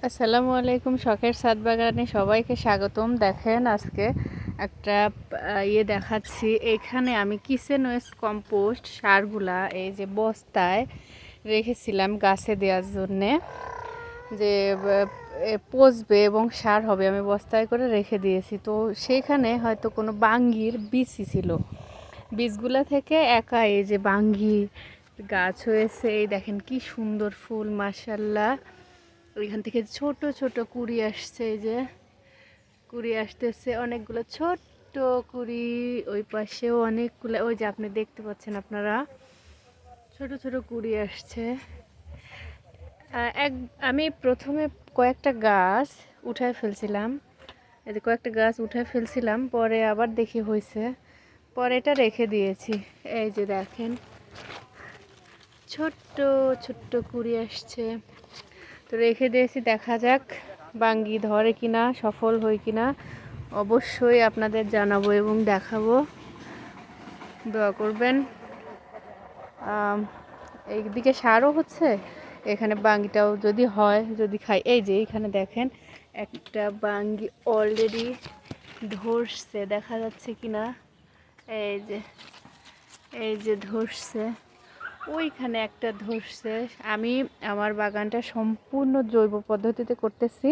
আসসালামু আলাইকুম। শখের ছাদ বাগানে সবাইকে স্বাগতম। দেখেন আজকে একটা দেখাচ্ছি। এখানে আমি কিচেন ওয়েস্ট কম্পোস্ট সারগুলা এই যে বস্তায় রেখেছিলাম গাছে দেওয়ার জন্যে, যে পচবে এবং সার হবে, আমি বস্তায় করে রেখে দিয়েছি। তো সেখানে হয়তো কোনো বাঙ্গির বীজই ছিল, বীজগুলা থেকে একা এই যে বাঙ্গি গাছ হয়েছে। এই দেখেন কি সুন্দর ফুল, মাশাল্লাহ। ওইখান থেকে ছোট ছোট কুড়ি আসছে, এই যে কুড়ি আসতেছে অনেকগুলো ছোট্ট কুড়ি। ওই পাশেও অনেকগুলো, ওই যে আপনি দেখতে পাচ্ছেন, আপনারা ছোট ছোট কুড়ি আসছে। আমি প্রথমে কয়েকটা গাছ উঠায় ফেলছিলাম, এই যে কয়েকটা গাছ উঠায় ফেলছিলাম, পরে আবার দেখি হয়েছে, পরে এটা রেখে দিয়েছি। এই যে দেখেন ছোট্ট ছোট্ট কুড়ি আসছে, তো রেখে দিয়েছি। দেখা যাক বাঙ্গি ধরে কিনা, সফল হয় কিনা, অবশ্যই আপনাদের জানাবো এবং দেখাবো। দোয়া করবেন। এইদিকে সারও হচ্ছে, এখানে বাঙ্গিটাও যদি হয়, যদি খাই। এই যে এইখানে দেখেন একটা বাঙ্গি অলরেডি ধরছে, দেখা যাচ্ছে কিনা। এই যে এই যে ধরছে, ওইখানে একটা ধরছে। আমি আমার বাগানটা সম্পূর্ণ জৈব পদ্ধতিতে করতেছি,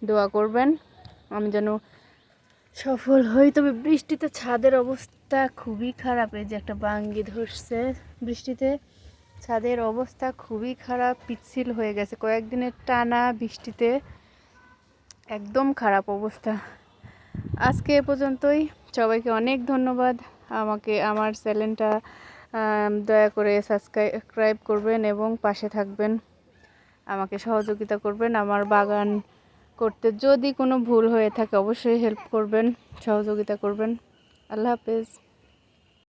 দোয়া করবেন আমি যেন সফল হই। তবে বৃষ্টিতে ছাদের অবস্থা খুবই খারাপ। এই যে একটা বাঙ্গি ধরছে, বৃষ্টিতে ছাদের অবস্থা খুবই খারাপ, পিচ্ছিল হয়ে গেছে কয়েকদিনের টানা বৃষ্টিতে, একদম খারাপ অবস্থা। আজকে এ পর্যন্তই। সবাইকে অনেক ধন্যবাদ। আমার চ্যানেলটা দয়া করে সাবস্ক্রাইব করবেন এবং পাশে থাকবেন, আমাকে সহযোগিতা করবেন। আমার বাগান করতে যদি কোনো ভুল হয়ে থাকে অবশ্যই হেল্প করবেন, সহযোগিতা করবেন। আল্লাহ হাফেজ।